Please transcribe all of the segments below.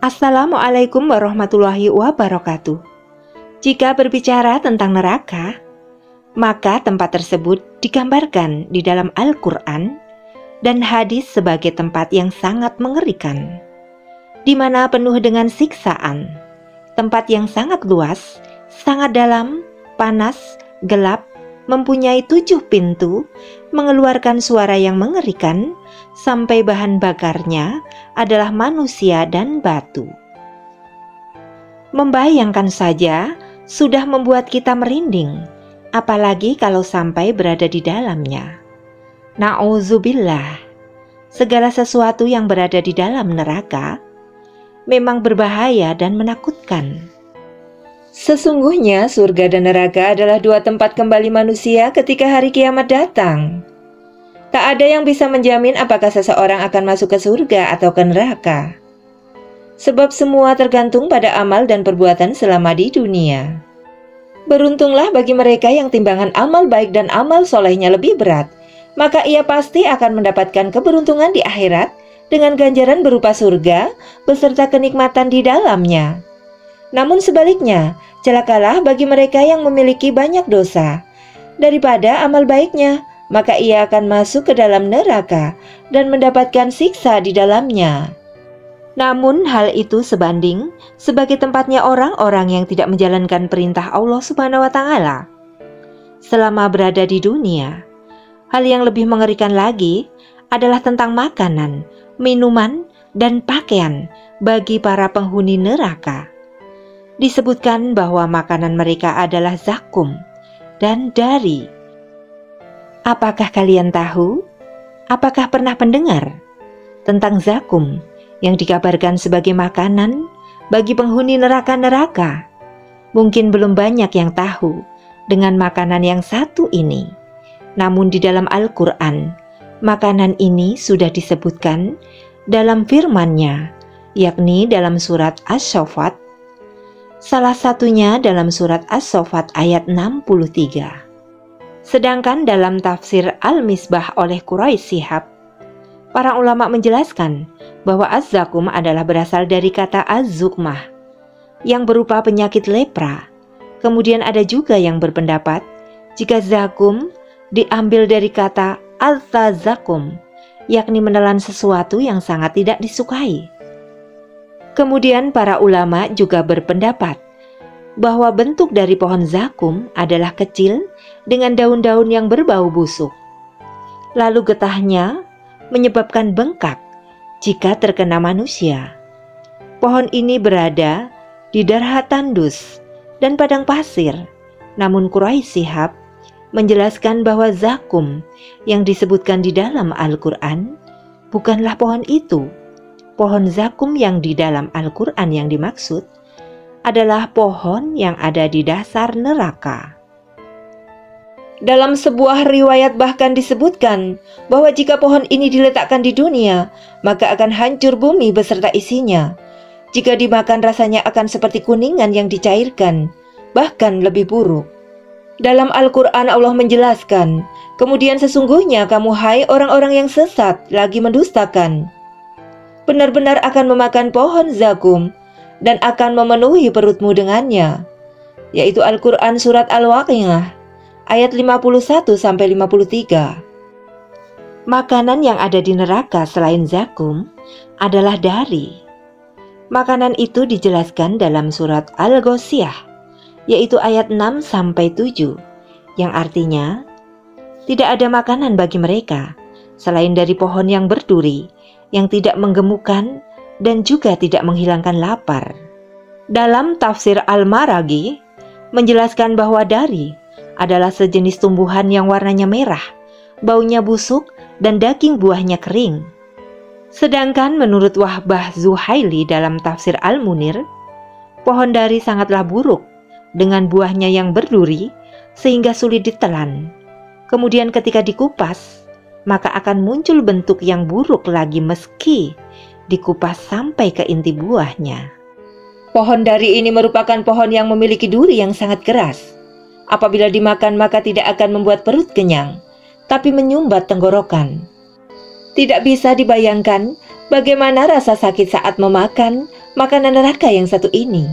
Assalamualaikum warahmatullahi wabarakatuh. Jika berbicara tentang neraka, maka tempat tersebut digambarkan di dalam Al-Quran dan hadis sebagai tempat yang sangat mengerikan, di mana penuh dengan siksaan, tempat yang sangat luas, sangat dalam, panas, gelap, mempunyai 7 pintu, mengeluarkan suara yang mengerikan, sampai bahan bakarnya adalah manusia dan batu. Membayangkan saja sudah membuat kita merinding, apalagi kalau sampai berada di dalamnya. Na'udzubillah, segala sesuatu yang berada di dalam neraka memang berbahaya dan menakutkan. Sesungguhnya surga dan neraka adalah 2 tempat kembali manusia ketika hari kiamat datang. Tak ada yang bisa menjamin apakah seseorang akan masuk ke surga atau ke neraka. Sebab semua tergantung pada amal dan perbuatan selama di dunia. Beruntunglah bagi mereka yang timbangan amal baik dan amal solehnya lebih berat, maka ia pasti akan mendapatkan keberuntungan di akhirat dengan ganjaran berupa surga beserta kenikmatan di dalamnya. Namun sebaliknya, celakalah bagi mereka yang memiliki banyak dosa daripada amal baiknya, maka ia akan masuk ke dalam neraka dan mendapatkan siksa di dalamnya. Namun hal itu sebanding sebagai tempatnya orang-orang yang tidak menjalankan perintah Allah Subhanahu wa Ta'ala selama berada di dunia. Hal yang lebih mengerikan lagi adalah tentang makanan, minuman, dan pakaian bagi para penghuni neraka. Disebutkan bahwa makanan mereka adalah zakum dan dari. Apakah kalian tahu? Apakah pernah mendengar tentang zakum yang dikabarkan sebagai makanan bagi penghuni neraka-neraka? Mungkin belum banyak yang tahu dengan makanan yang satu ini. Namun di dalam Al-Quran, makanan ini sudah disebutkan dalam firman-Nya, yakni dalam surat As-Saffat. Salah satunya dalam surat As-Saffat ayat 63. Sedangkan dalam tafsir Al-Misbah oleh Quraisy Shihab, para ulama menjelaskan bahwa az-zakum adalah berasal dari kata az-zukmah yang berupa penyakit lepra. Kemudian ada juga yang berpendapat jika zakum diambil dari kata al-tazakum, yakni menelan sesuatu yang sangat tidak disukai. Kemudian para ulama juga berpendapat bahwa bentuk dari pohon zakum adalah kecil dengan daun-daun yang berbau busuk. Lalu getahnya menyebabkan bengkak jika terkena manusia. Pohon ini berada di Darha Tandus dan padang pasir. Namun Quraisy Shihab menjelaskan bahwa zakum yang disebutkan di dalam Al-Quran bukanlah pohon itu. Pohon zakum yang di dalam Al-Quran yang dimaksud adalah pohon yang ada di dasar neraka. Dalam sebuah riwayat bahkan disebutkan bahwa jika pohon ini diletakkan di dunia, maka akan hancur bumi beserta isinya. Jika dimakan rasanya akan seperti kuningan yang dicairkan, bahkan lebih buruk. Dalam Al-Quran Allah menjelaskan, kemudian sesungguhnya kamu hai orang-orang yang sesat lagi mendustakan, benar-benar akan memakan pohon zakum dan akan memenuhi perutmu dengannya. Yaitu Al-Quran surat Al-Waqiah ayat 51-53. Makanan yang ada di neraka selain zakum adalah dari. Makanan itu dijelaskan dalam surat Al-Ghasyiyah yaitu ayat 6-7, yang artinya tidak ada makanan bagi mereka selain dari pohon yang berduri yang tidak menggemukkan dan juga tidak menghilangkan lapar. Dalam tafsir Al-Maraghi menjelaskan bahwa dari adalah sejenis tumbuhan yang warnanya merah, baunya busuk dan daging buahnya kering. Sedangkan menurut Wahbah Zuhaili dalam tafsir Al-Munir, pohon dari sangatlah buruk dengan buahnya yang berduri sehingga sulit ditelan. Kemudian ketika dikupas, maka akan muncul bentuk yang buruk lagi meski dikupas sampai ke inti buahnya. Pohon dari ini merupakan pohon yang memiliki duri yang sangat keras. Apabila dimakan maka tidak akan membuat perut kenyang, tapi menyumbat tenggorokan. Tidak bisa dibayangkan bagaimana rasa sakit saat memakan makanan neraka yang satu ini.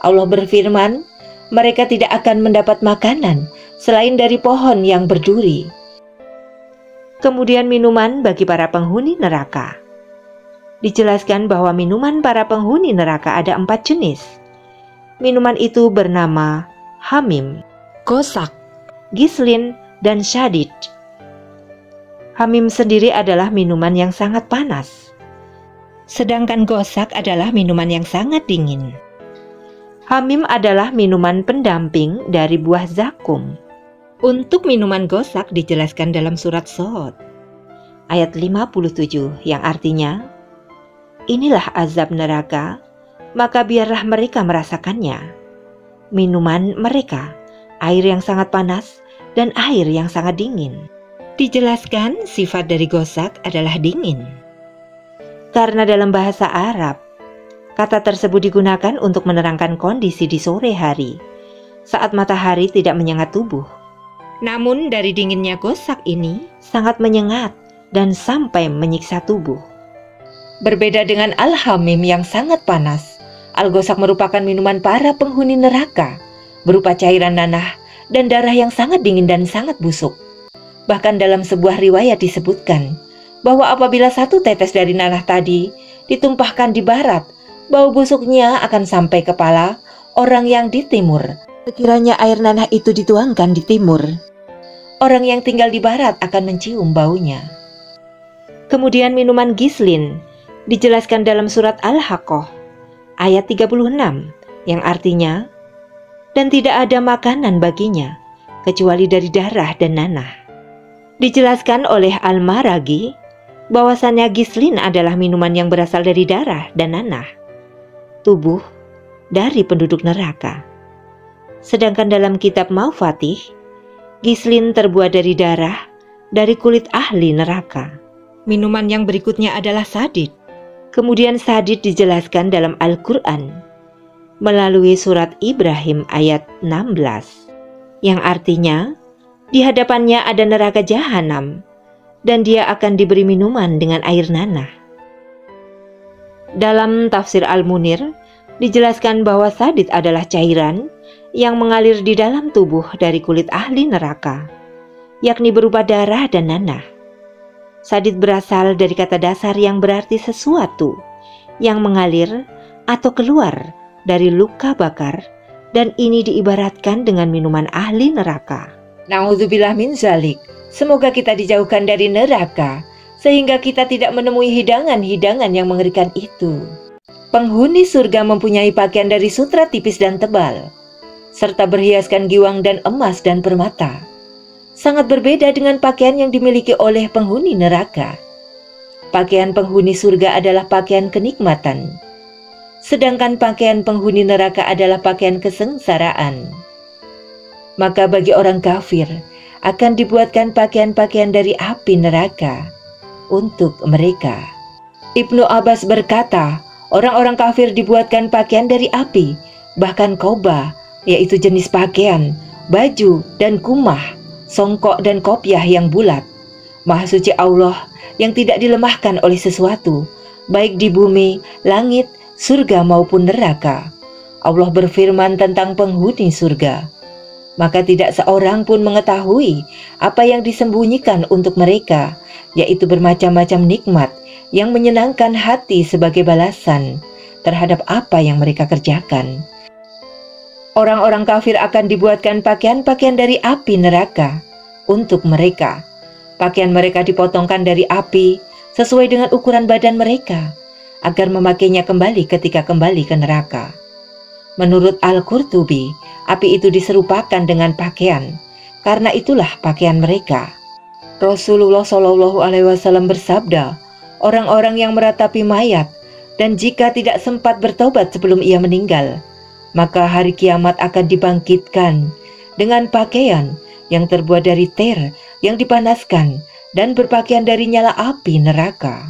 Allah berfirman, mereka tidak akan mendapat makanan selain dari pohon yang berduri. Kemudian minuman bagi para penghuni neraka. Dijelaskan bahwa minuman para penghuni neraka ada 4 jenis. Minuman itu bernama Hamim, Gosak, Gislin, dan Syadid. Hamim sendiri adalah minuman yang sangat panas, sedangkan Gosak adalah minuman yang sangat dingin. Hamim adalah minuman pendamping dari buah zakum. Untuk minuman Gosak dijelaskan dalam surat Shod ayat 57 yang artinya, inilah azab neraka, maka biarlah mereka merasakannya. Minuman mereka, air yang sangat panas dan air yang sangat dingin. Dijelaskan sifat dari Gosak adalah dingin. Karena dalam bahasa Arab, kata tersebut digunakan untuk menerangkan kondisi di sore hari, saat matahari tidak menyengat tubuh. Namun dari dinginnya Gosak ini sangat menyengat dan sampai menyiksa tubuh. Berbeda dengan Al-Hamim yang sangat panas, Al-Gosak merupakan minuman para penghuni neraka, berupa cairan nanah dan darah yang sangat dingin dan sangat busuk. Bahkan dalam sebuah riwayat disebutkan bahwa apabila satu tetes dari nanah tadi ditumpahkan di barat, bau busuknya akan sampai kepala orang yang di timur. Sekiranya air nanah itu dituangkan di timur, orang yang tinggal di barat akan mencium baunya. Kemudian minuman Gislin dijelaskan dalam surat Al-Haqqah ayat 36 yang artinya, dan tidak ada makanan baginya kecuali dari darah dan nanah. Dijelaskan oleh Al-Maraghi bahwasannya Gislin adalah minuman yang berasal dari darah dan nanah, tubuh dari penduduk neraka. Sedangkan dalam kitab Maufatih, Gislin terbuat dari darah dari kulit ahli neraka. Minuman yang berikutnya adalah Sadid. Kemudian Sadid dijelaskan dalam Al-Quran melalui surat Ibrahim ayat 16 yang artinya, di hadapannya ada neraka jahanam dan dia akan diberi minuman dengan air nanah. Dalam tafsir Al-Munir dijelaskan bahwa Sadid adalah cairan yang mengalir di dalam tubuh dari kulit ahli neraka, yakni berupa darah dan nanah. Sadid berasal dari kata dasar yang berarti sesuatu yang mengalir atau keluar dari luka bakar, dan ini diibaratkan dengan minuman ahli neraka. Na'udzubillah min zalik. Semoga kita dijauhkan dari neraka, sehingga kita tidak menemui hidangan-hidangan yang mengerikan itu. Penghuni surga mempunyai pakaian dari sutra tipis dan tebal, serta berhiaskan giwang dan emas dan permata. Sangat berbeda dengan pakaian yang dimiliki oleh penghuni neraka. Pakaian penghuni surga adalah pakaian kenikmatan, sedangkan pakaian penghuni neraka adalah pakaian kesengsaraan. Maka bagi orang kafir akan dibuatkan pakaian-pakaian dari api neraka untuk mereka. Ibnu Abbas berkata, orang-orang kafir dibuatkan pakaian dari api, bahkan koba, yaitu jenis pakaian, baju, dan kumah, songkok dan kopiah yang bulat. Maha suci Allah yang tidak dilemahkan oleh sesuatu, baik di bumi, langit, surga maupun neraka. Allah berfirman tentang penghuni surga, maka tidak seorang pun mengetahui apa yang disembunyikan untuk mereka, yaitu bermacam-macam nikmat yang menyenangkan hati sebagai balasan terhadap apa yang mereka kerjakan. Orang-orang kafir akan dibuatkan pakaian-pakaian dari api neraka untuk mereka. Pakaian mereka dipotongkan dari api sesuai dengan ukuran badan mereka, agar memakainya kembali ketika kembali ke neraka. Menurut Al-Qurtubi, api itu diserupakan dengan pakaian, karena itulah pakaian mereka. Rasulullah Shallallahu Alaihi Wasallam bersabda, orang-orang yang meratapi mayat dan jika tidak sempat bertobat sebelum ia meninggal, maka hari kiamat akan dibangkitkan dengan pakaian yang terbuat dari ter yang dipanaskan dan berpakaian dari nyala api neraka.